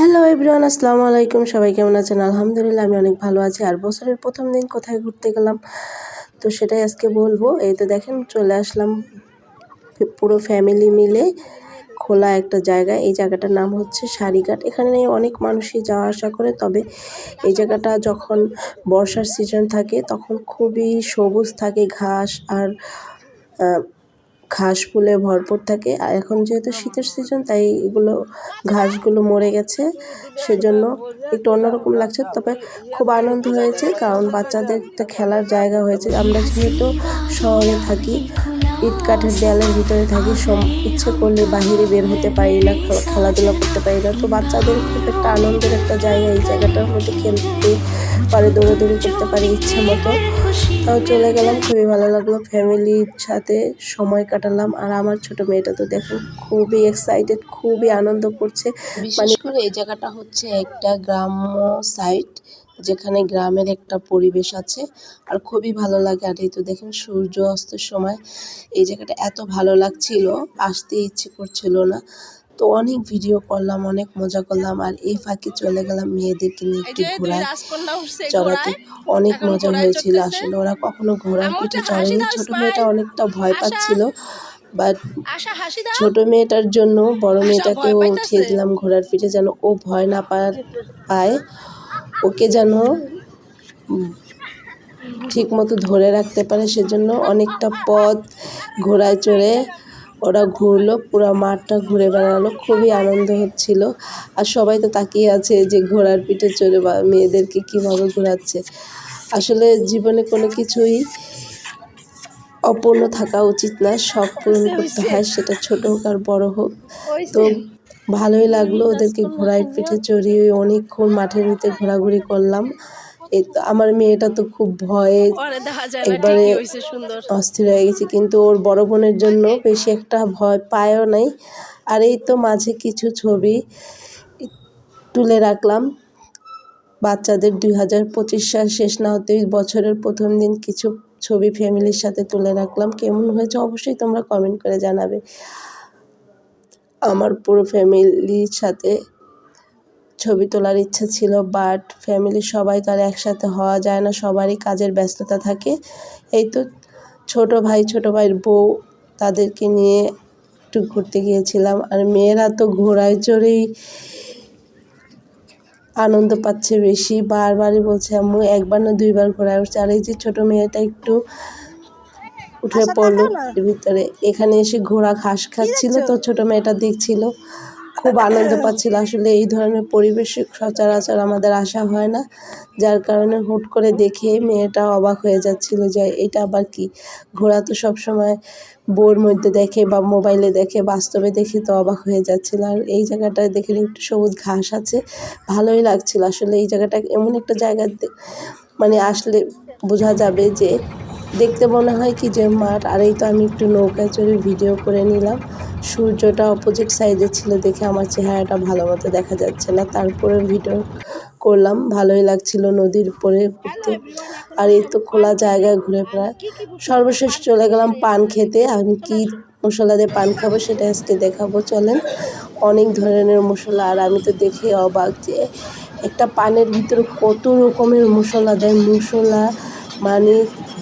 Hello everyone, আসসালামু আলাইকুম। সবাই কেমন আছেন? আলহামদুলিল্লাহ আমি অনেক ভালো আছি। আর বছরের প্রথম দিন কোথায় ঘুরতে গেলাম তো সেটাই আজকে বলবো। এই তো দেখেন চলে আসলাম পুরো ফ্যামিলি মিলে খোলা একটা জায়গায়। এই জায়গাটার নাম হচ্ছে সারিঘাট। এখানে অনেক মানুষই যাওয়া আসা করে, তবে এই জায়গাটা যখন বর্ষার সিজন থাকে তখন খুবই সবুজ থাকে, ঘাস আর ঘাস ফুলে ভরপুর থাকে। আর এখন যেহেতু শীতের সিজন তাই এগুলো ঘাসগুলো মরে গেছে, সেজন্য একটু অন্যরকম লাগছে। তবে খুব আনন্দ হয়েছে, কারণ বাচ্চাদের একটা খেলার জায়গা হয়েছে। আমরা যেহেতু শহরে থাকি, ইট কাঠের দেয়ালের ভিতরে থাকি, ইচ্ছে করলে বাহিরে বের হতে পারি না, খেলাধুলা করতে পারি না। তো বাচ্চাদের খুব একটা আনন্দের একটা জায়গা, এই জায়গাটার মধ্যে খেলতে পারে, দৌড়াদৌড়ি করতে পারে ইচ্ছে মতো। তাও চলে গেলাম, খুবই ভালো লাগলো, ফ্যামিলির সাথে সময় কাটালাম। আর আমার ছোট মেয়েটা তো দেখুন খুবই এক্সাইটেড, খুবই আনন্দ করছে। বিশেষ করে এই জায়গাটা হচ্ছে একটা গ্রাম্য সাইট, যেখানে গ্রামের একটা পরিবেশ আছে আর খুবই ভালো লাগে। আর এই তো দেখেন সূর্য অস্তের সময় এই জায়গাটা এত ভালো লাগছিল, আসতে ইচ্ছে করছিল না। তো অনেক ভিডিও করলাম, অনেক মজা করলাম। আর এই ফাঁকে চলে গেলাম মেয়েদেরকে নিয়ে একটু ঘোরায় চড়াতে। অনেক মজা হয়েছিল। আসলে ওরা কখনো ঘোড়ার পিঠে চড়েনি। ছোট মেয়েটা অনেকটা ভয় পাচ্ছিল, বাট ছোট মেয়েটার জন্য বড় মেয়েটাকেও উঠিয়ে দিলাম ঘোড়ার পিঠে, যেন ও ভয় না পায়, ওকে যেন ঠিক মতো ধরে রাখতে পারে। সেজন্য অনেকটা পথ ঘোড়ায় চড়ে ওরা ঘুরলো, পুরো মাঠটা ঘুরে বেড়ালো, খুবই আনন্দ হচ্ছিল। আর সবাই তো তাকিয়ে আছে যে ঘোড়ার পিঠে চড়ে বা মেয়েদেরকে কীভাবে ঘোরাচ্ছে। আসলে জীবনে কোনো কিছুই অপূর্ণ থাকা উচিত না, শখ পূরণ করতে হয়, সেটা ছোট হোক আর বড় হোক। তো ভালোই লাগলো ওদেরকে ঘোড়ার পিঠে চড়িয়ে অনেকক্ষণ মাঠের ভিতরে ঘোরাঘুরি করলাম। এই তো আমার মেয়েটা তো খুব ভয়ে একবারে অস্থির হয়ে গেছে, কিন্তু ওর বড় বোনের জন্য বেশি একটা ভয় পায়ও নাই। আর এই তো মাঝে কিছু ছবি তুলে রাখলাম বাচ্চাদের। 2025 সাল শেষ না হতেই বছরের প্রথম দিন কিছু ছবি ফ্যামিলির সাথে তুলে রাখলাম। কেমন হয়েছে অবশ্যই তোমরা কমেন্ট করে জানাবে। আমার পুরো ফ্যামিলির সাথে ছবি তোলার ইচ্ছা ছিল, বাট ফ্যামিলির সবাই তো আর একসাথে হওয়া যায় না, সবারই কাজের ব্যস্ততা থাকে। এই তো ছোট ভাইয়ের বউ, তাদেরকে নিয়ে একটু ঘুরতে গিয়েছিলাম। আর মেয়েরা তো ঘোড়ায় চড়েই আনন্দ পাচ্ছে বেশি, বারবারই বলছে আম্মু একবার না দুইবার ঘোড়ায় উঠছে। আর এই যে ছোট মেয়েটা একটু উঠে পড়লো এর ভিতরে, এখানে এসে ঘোড়া ঘাস খাচ্ছিল, তো ছোট মেয়েটা দেখছিল, খুব আনন্দ পাচ্ছিল। আসলে এই ধরনের পরিবেশে সচরাচর আমাদের আসা হয় না, যার কারণে হুট করে দেখে মেয়েটা অবাক হয়ে যাচ্ছিল যে এটা আবার কি। ঘোড়া তো সবসময় বইয়ের মধ্যে দেখে বা মোবাইলে দেখে, বাস্তবে দেখে তো অবাক হয়ে যাচ্ছিল। আর এই জায়গাটায় দেখে একটু সবুজ ঘাস আছে, ভালোই লাগছিল। আসলে এই জায়গাটা এমন একটা জায়গা, মানে আসলে বোঝা যাবে যে দেখতে মনে হয় কি যে মাঠ। আর এই তো আমি একটু নৌকায় চড়ে ভিডিও করে নিলাম। সূর্যটা অপোজিট সাইডে ছিল দেখে আমার চেহারাটা ভালো মতো দেখা যাচ্ছে না, তারপরে ভিডিও করলাম। ভালোই লাগছিল নদীর উপরে ঘুরতে। আর এই তো খোলা জায়গায় ঘুরে বেড়ায়। সর্বশেষ চলে গেলাম পান খেতে। আমি কি মশলা দিয়ে পান খাবো সেটা আজকে দেখাবো, চলেন। অনেক ধরনের মশলা, আর আমি তো দেখে অবাক যে একটা পানের ভিতরে কত রকমের মশলা দেয়। মশলা মানে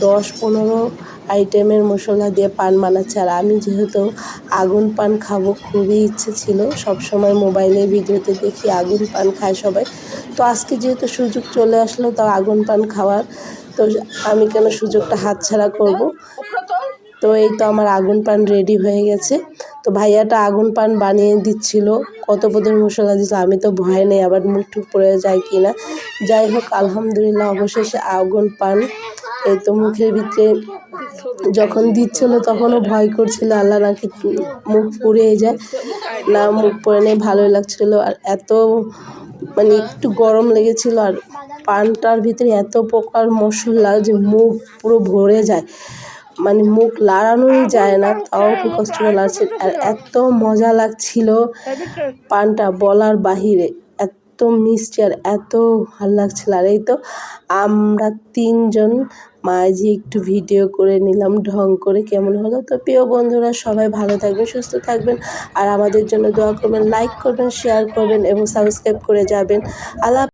10-15 আইটেমের মশলা দিয়ে পান বানাচ্ছে। আর আমি যেহেতু আগুন পান খাবো, খুবই ইচ্ছে ছিল, সবসময় মোবাইলে ভিডিওতে দেখি আগুন পান খায় সবাই। তো আজকে যেহেতু সুযোগ চলে আসলো তাও আগুন পান খাওয়ার, তো আমি কেন সুযোগটা হাতছাড়া করব। তো এই তো আমার আগুন পান রেডি হয়ে গেছে। তো ভাইয়াটা আগুন পান বানিয়ে দিচ্ছিল, কত পদের মশলা দিচ্ছিল, আমি তো ভয় নেই আবার মুখ টুক পড়ে যায় কি না। যাই হোক আলহামদুলিল্লাহ অবশেষে আগুন পান এই তো মুখের ভিতরে যখন দিচ্ছিল তখনও ভয় করছিল আল্লাহ নাকি মুখ পুড়ে যায় না, মুখ পড়ে নেই, ভালোই লাগছিল। আর এত মানে একটু গরম লেগেছিল, আর পানটার ভিতরে এত প্রকার মশলা যে মুখ পুরো ভরে যায়, মানে মুখ লাড়ানোই যায় না, তাও কি কষ্ট করে লাগছে। আর এত মজা লাগছিল পানটা বলার বাহিরে, এত মিষ্টি আর এত ভালো লাগছিল। আর এই তো আমরা 3 জন মাঝে একটু ভিডিও করে নিলাম ঢং করে কেমন হলো। তো প্রিয় বন্ধুরা সবাই ভালো থাকবেন, সুস্থ থাকবেন আর আমাদের জন্য দোয়া করবেন, লাইক করবেন, শেয়ার করবেন এবং সাবস্ক্রাইব করে যাবেন। আল্লাহ